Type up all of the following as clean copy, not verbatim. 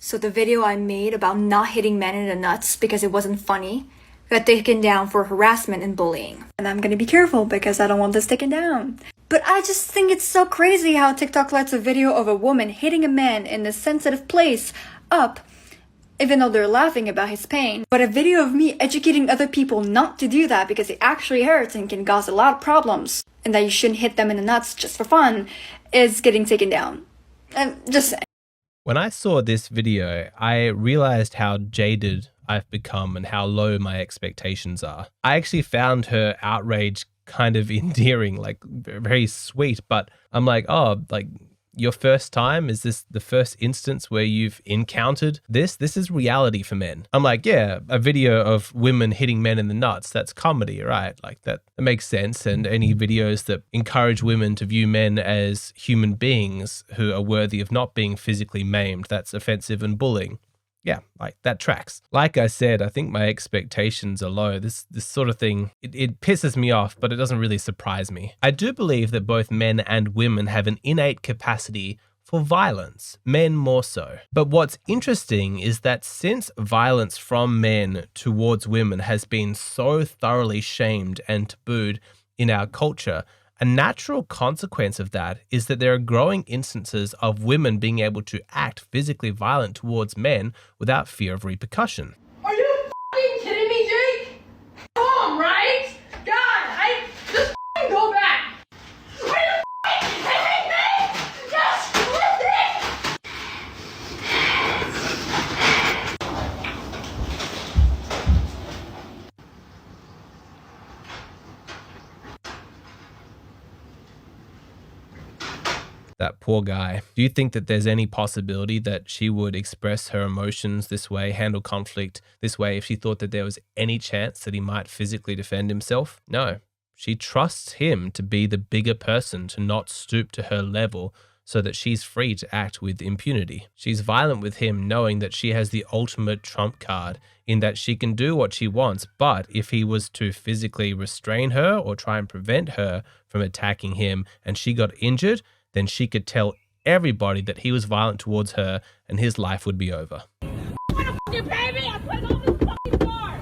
So the video I made about not hitting men in the nuts because it wasn't funny got taken down for harassment and bullying. And I'm gonna be careful because I don't want this taken down. But I just think it's so crazy how TikTok lets a video of a woman hitting a man in a sensitive place up, even though they're laughing about his pain. But a video of me educating other people not to do that because it actually hurts and can cause a lot of problems, and that you shouldn't hit them in the nuts just for fun, is getting taken down. I'm just saying. When I saw this video, I realized how jaded I've become and how low my expectations are. I actually found her outrage kind of endearing, like very sweet, but I'm like, oh, like your first time? Is this the first instance where you've encountered this? This is reality for men. I'm like, yeah, a video of women hitting men in the nuts, that's comedy, right? Like that makes sense. And any videos that encourage women to view men as human beings who are worthy of not being physically maimed, that's offensive and bullying. Yeah, like that tracks. Like I said, I think my expectations are low. This sort of thing, it pisses me off, but it doesn't really surprise me. I do believe that both men and women have an innate capacity for violence, men more so. But what's interesting is that since violence from men towards women has been so thoroughly shamed and tabooed in our culture, a natural consequence of that is that there are growing instances of women being able to act physically violent towards men without fear of repercussion. Are you f***ing kidding me, Jake? Come, right? God, I just f***ing go back. Are you f***ing kidding me? Just listen! That poor guy. Do you think that there's any possibility that she would express her emotions this way, handle conflict this way, if she thought that there was any chance that he might physically defend himself? No. She trusts him to be the bigger person, to not stoop to her level, so that she's free to act with impunity. She's violent with him knowing that she has the ultimate trump card in that she can do what she wants, but if he was to physically restrain her or try and prevent her from attacking him and she got injured, then she could tell everybody that he was violent towards her and his life would be over. Wanna fucking pay me? I put on this fucking car.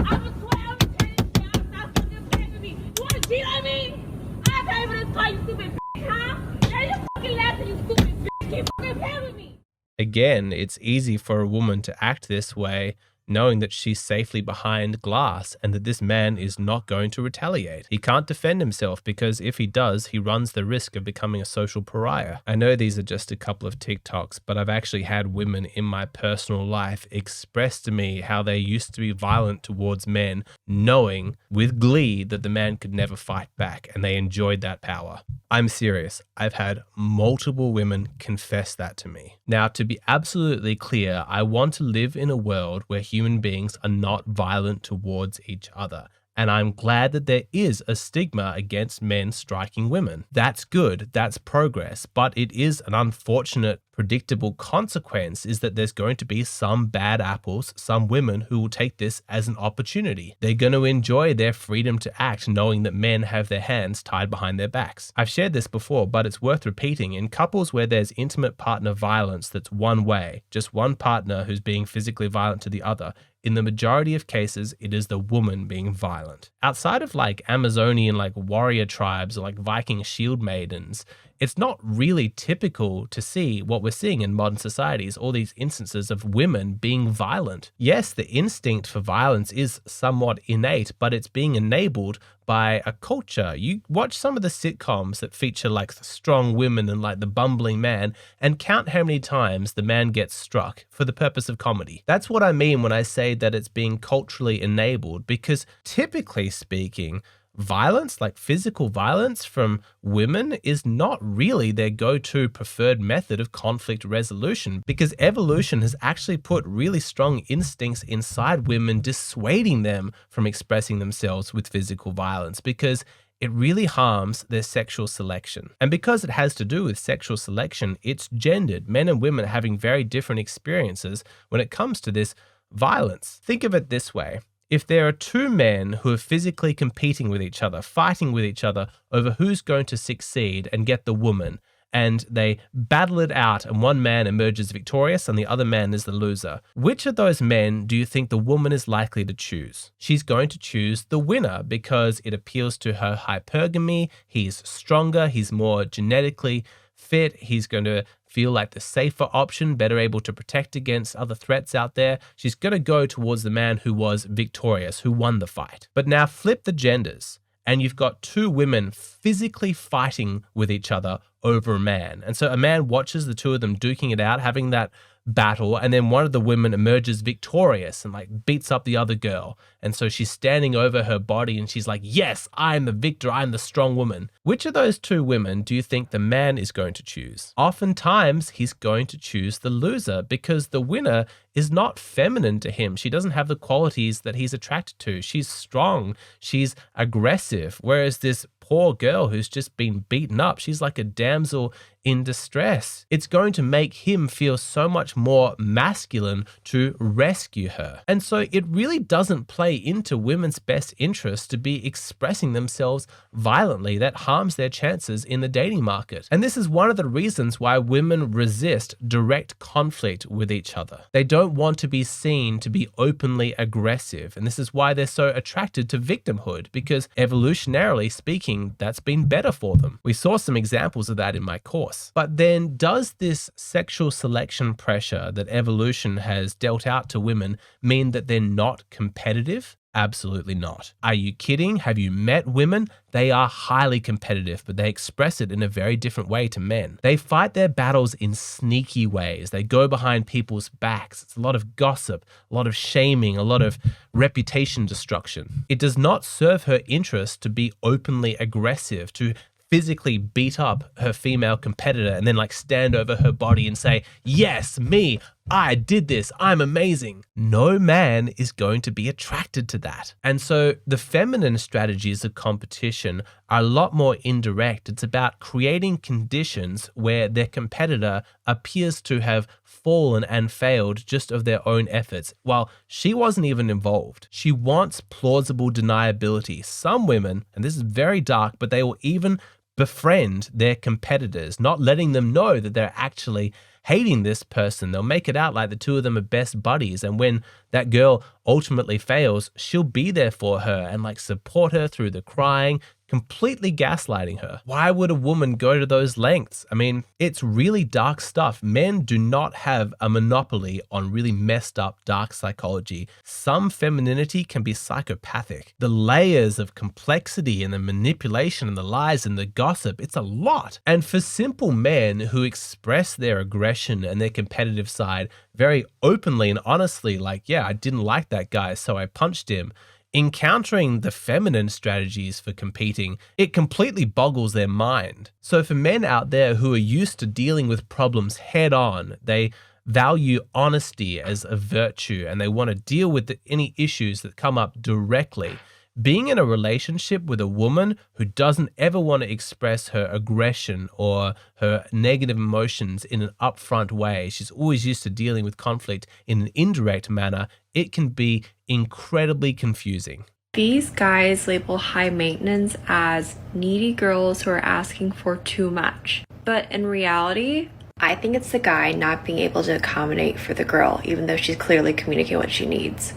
I was 12, I'm not fucking paying for me. You wanna cheat on me? I pay for this car, you stupid bitch, huh? Now you fucking laughing, you stupid bitch. Keep fucking paying with me. Again, it's easy for a woman to act this way, knowing that she's safely behind glass and that this man is not going to retaliate. He can't defend himself because if he does, he runs the risk of becoming a social pariah. I know these are just a couple of TikToks, but I've actually had women in my personal life express to me how they used to be violent towards men, knowing with glee that the man could never fight back, and they enjoyed that power. I'm serious. I've had multiple women confess that to me. Now, to be absolutely clear, I want to live in a world where human beings are not violent towards each other. And I'm glad that there is a stigma against men striking women. That's good, that's progress, but it is an unfortunate, predictable consequence is that there's going to be some bad apples, some women who will take this as an opportunity. They're going to enjoy their freedom to act knowing that men have their hands tied behind their backs. I've shared this before, but it's worth repeating. In couples where there's intimate partner violence that's one way, just one partner who's being physically violent to the other, in the majority of cases, it is the woman being violent. Outside of like Amazonian like warrior tribes or like Viking shield maidens, it's not really typical to see what we're seeing in modern societies, all these instances of women being violent. Yes, the instinct for violence is somewhat innate, but it's being enabled by a culture. You watch some of the sitcoms that feature like the strong women and like the bumbling man and count how many times the man gets struck for the purpose of comedy. That's what I mean when I say that it's being culturally enabled, because typically speaking, violence, like physical violence from women, is not really their go-to preferred method of conflict resolution, because evolution has actually put really strong instincts inside women, dissuading them from expressing themselves with physical violence, because it really harms their sexual selection. And because it has to do with sexual selection, it's gendered. Men and women are having very different experiences when it comes to this violence. Think of it this way. If there are two men who are physically competing with each other, fighting with each other over who's going to succeed and get the woman, and they battle it out, and one man emerges victorious and the other man is the loser. Which of those men do you think the woman is likely to choose? She's going to choose the winner because it appeals to her hypergamy. He's stronger, he's more genetically fit, he's going to feel like the safer option, better able to protect against other threats out there. She's going to go towards the man who was victorious, who won the fight. But now flip the genders, and you've got two women physically fighting with each other over a man. And so a man watches the two of them duking it out, having that battle, and then one of the women emerges victorious and like beats up the other girl. And so she's standing over her body and she's like, yes, I'm the victor, I'm the strong woman. Which of those two women do you think the man is going to choose? Oftentimes he's going to choose the loser because the winner is not feminine to him. She doesn't have the qualities that he's attracted to. She's strong, she's aggressive, whereas this poor girl who's just been beaten up, she's like a damsel in distress. It's going to make him feel so much more masculine to rescue her. And so it really doesn't play into women's best interest to be expressing themselves violently. That harms their chances in the dating market. And this is one of the reasons why women resist direct conflict with each other. They don't want to be seen to be openly aggressive. And this is why they're so attracted to victimhood, because evolutionarily speaking, that's been better for them. We saw some examples of that in my course. But then does this sexual selection pressure that evolution has dealt out to women mean that they're not competitive? Absolutely not. Are you kidding? Have you met women? They are highly competitive, but they express it in a very different way to men. They fight their battles in sneaky ways. They go behind people's backs. It's a lot of gossip, a lot of shaming, a lot of reputation destruction. It does not serve her interest to be openly aggressive, to physically beat up her female competitor and then like stand over her body and say, yes, me, I did this, I'm amazing. No man is going to be attracted to that. And so the feminine strategies of competition are a lot more indirect. It's about creating conditions where their competitor appears to have fallen and failed just of their own efforts, while she wasn't even involved. She wants plausible deniability. Some women, and this is very dark, but they will even befriend their competitors, not letting them know that they're actually hating this person. They'll make it out like the two of them are best buddies. And when that girl ultimately fails, she'll be there for her and like support her through the crying, completely gaslighting her. Why would a woman go to those lengths? I mean, it's really dark stuff. Men do not have a monopoly on really messed up dark psychology. Some femininity can be psychopathic. The layers of complexity and the manipulation and the lies and the gossip, it's a lot. And for simple men who express their aggression and their competitive side very openly and honestly, like, yeah, I didn't like that guy, so I punched him. Encountering the feminine strategies for competing, it completely boggles their mind. So for men out there who are used to dealing with problems head on, they value honesty as a virtue and they want to deal with any issues that come up directly. Being in a relationship with a woman who doesn't ever want to express her aggression or her negative emotions in an upfront way, she's always used to dealing with conflict in an indirect manner, it can be incredibly confusing. These guys label high maintenance as needy girls who are asking for too much. But in reality, I think it's the guy not being able to accommodate for the girl, even though she's clearly communicating what she needs.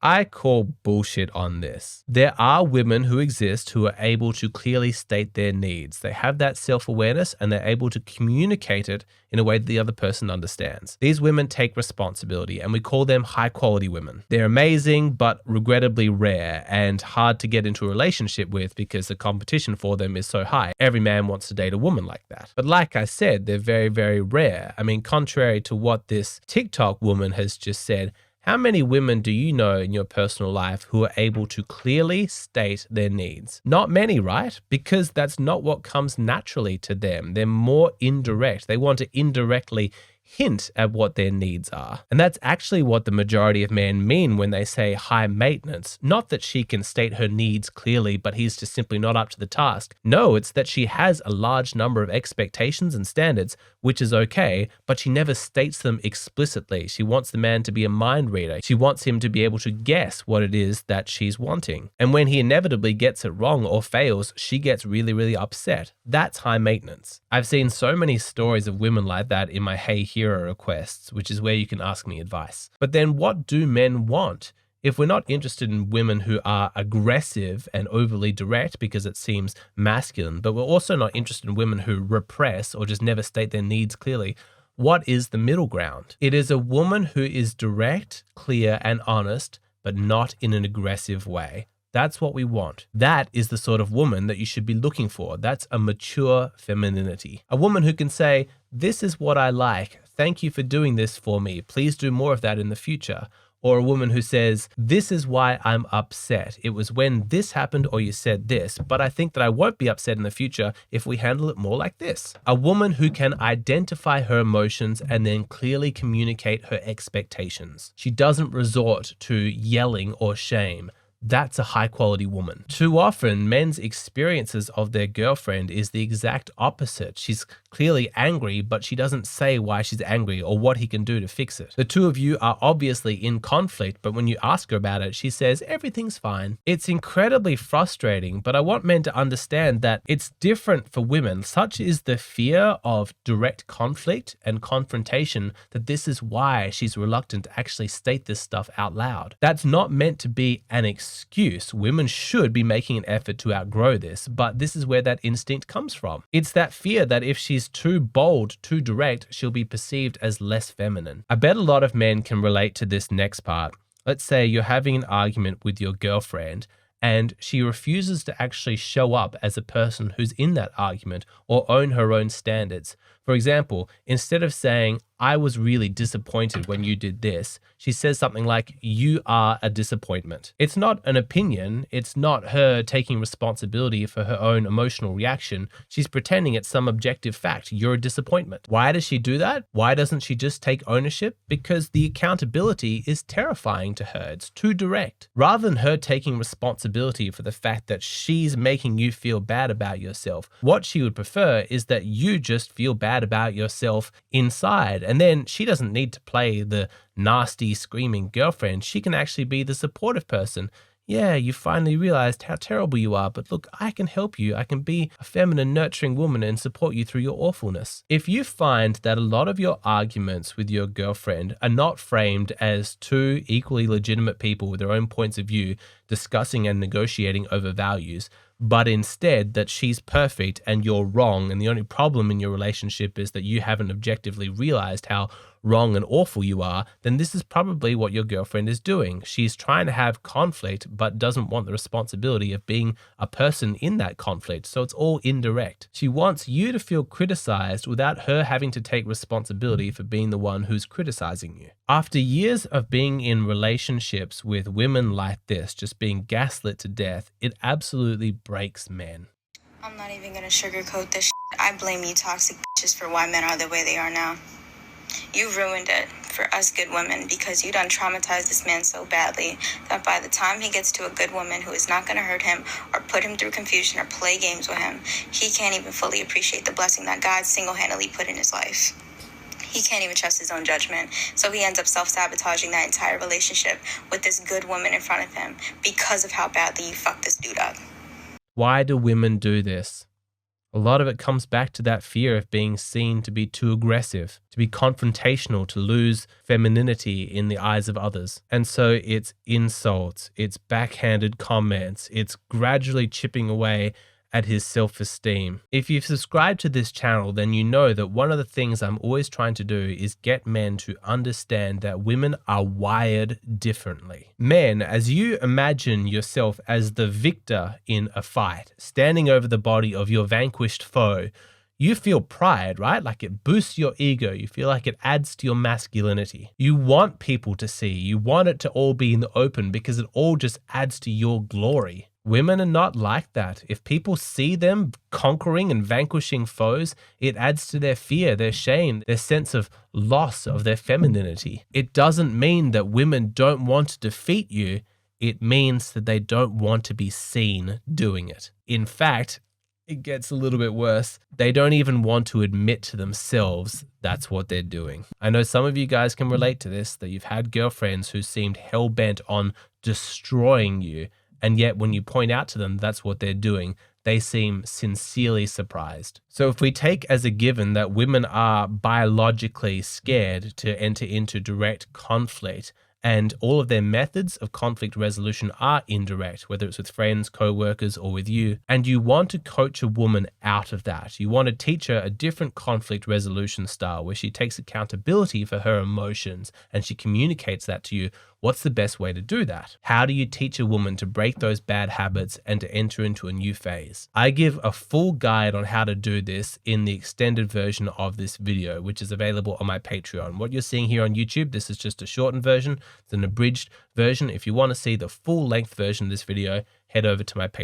I call bullshit on this. There are women who exist who are able to clearly state their needs. They have that self-awareness and they're able to communicate it in a way that the other person understands. These women take responsibility and we call them high-quality women. They're amazing, but regrettably rare and hard to get into a relationship with because the competition for them is so high. Every man wants to date a woman like that. But like I said, they're very, very rare. I mean, contrary to what this TikTok woman has just said, how many women do you know in your personal life who are able to clearly state their needs? Not many, right? Because that's not what comes naturally to them. They're more indirect. They want to indirectly hint at what their needs are. And that's actually what the majority of men mean when they say high maintenance. Not that she can state her needs clearly, but he's just simply not up to the task. No, it's that she has a large number of expectations and standards, which is okay, but she never states them explicitly. She wants the man to be a mind reader. She wants him to be able to guess what it is that she's wanting. And when he inevitably gets it wrong or fails, she gets really, really upset. That's high maintenance. I've seen so many stories of women like that in my Hey Hero requests, which is where you can ask me advice. But then what do men want? If we're not interested in women who are aggressive and overly direct because it seems masculine, but we're also not interested in women who repress or just never state their needs clearly, what is the middle ground? It is a woman who is direct, clear, and honest, but not in an aggressive way. That's what we want. That is the sort of woman that you should be looking for. That's a mature femininity. A woman who can say, this is what I like. Thank you for doing this for me. Please do more of that in the future. Or a woman who says, this is why I'm upset. It was when this happened or you said this, but I think that I won't be upset in the future if we handle it more like this. A woman who can identify her emotions and then clearly communicate her expectations. She doesn't resort to yelling or shame. That's a high quality woman. Too often, men's experiences of their girlfriend is the exact opposite. She's clearly angry, but she doesn't say why she's angry or what he can do to fix it. The two of you are obviously in conflict, but when you ask her about it, she says everything's fine. It's incredibly frustrating, but I want men to understand that it's different for women. Such is the fear of direct conflict and confrontation that this is why she's reluctant to actually state this stuff out loud. That's not meant to be an excuse. Women should be making an effort to outgrow this, but this is where that instinct comes from. It's that fear that if she's too bold, too direct, she'll be perceived as less feminine. I bet a lot of men can relate to this next part. Let's say you're having an argument with your girlfriend and she refuses to actually show up as a person who's in that argument or own her own standards. For example, instead of saying, I was really disappointed when you did this, she says something like, you are a disappointment. It's not an opinion. It's not her taking responsibility for her own emotional reaction. She's pretending it's some objective fact. You're a disappointment. Why does she do that? Why doesn't she just take ownership? Because the accountability is terrifying to her. It's too direct. Rather than her taking responsibility for the fact that she's making you feel bad about yourself, what she would prefer is that you just feel bad about yourself inside. And then she doesn't need to play the nasty, screaming girlfriend. She can actually be the supportive person. Yeah, you finally realized how terrible you are, but look, I can help you. I can be a feminine, nurturing woman and support you through your awfulness. If you find that a lot of your arguments with your girlfriend are not framed as two equally legitimate people with their own points of view discussing and negotiating over values, but instead that she's perfect and you're wrong, and the only problem in your relationship is that you haven't objectively realized how wrong and awful you are, then this is probably what your girlfriend is doing. She's trying to have conflict, but doesn't want the responsibility of being a person in that conflict, so it's all indirect. She wants you to feel criticized without her having to take responsibility for being the one who's criticizing you. After years of being in relationships with women like this, just being gaslit to death, it absolutely breaks men. I'm not even gonna sugarcoat this shit. I blame you toxic bitches for why men are the way they are now. You ruined it for us good women because you done traumatized this man so badly that by the time he gets to a good woman who is not going to hurt him or put him through confusion or play games with him, he can't even fully appreciate the blessing that God single-handedly put in his life. He can't even trust his own judgment, so he ends up self-sabotaging that entire relationship with this good woman in front of him because of how badly you fucked this dude up. Why do women do this? A lot of it comes back to that fear of being seen to be too aggressive, to be confrontational, to lose femininity in the eyes of others. And so it's insults, it's backhanded comments, it's gradually chipping away at his self-esteem. If you've subscribed to this channel, then you know that one of the things I'm always trying to do is get men to understand that women are wired differently. Men, as you imagine yourself as the victor in a fight, standing over the body of your vanquished foe, you feel pride, right? Like it boosts your ego. You feel like it adds to your masculinity. You want people to see. You want it to all be in the open because it all just adds to your glory. Women are not like that. If people see them conquering and vanquishing foes, it adds to their fear, their shame, their sense of loss of their femininity. It doesn't mean that women don't want to defeat you. It means that they don't want to be seen doing it. In fact, it gets a little bit worse. They don't even want to admit to themselves that's what they're doing. I know some of you guys can relate to this, that you've had girlfriends who seemed hell-bent on destroying you, and yet when you point out to them that's what they're doing, they seem sincerely surprised. So if we take as a given that women are biologically scared to enter into direct conflict, and all of their methods of conflict resolution are indirect, whether it's with friends, co-workers, or with you, and you want to coach a woman out of that. You want to teach her a different conflict resolution style where she takes accountability for her emotions and she communicates that to you. What's the best way to do that? How do you teach a woman to break those bad habits and to enter into a new phase? I give a full guide on how to do this in the extended version of this video, which is available on my Patreon. What you're seeing here on YouTube, this is just a shortened version. It's an abridged version. If you want to see the full length version of this video, head over to my Patreon.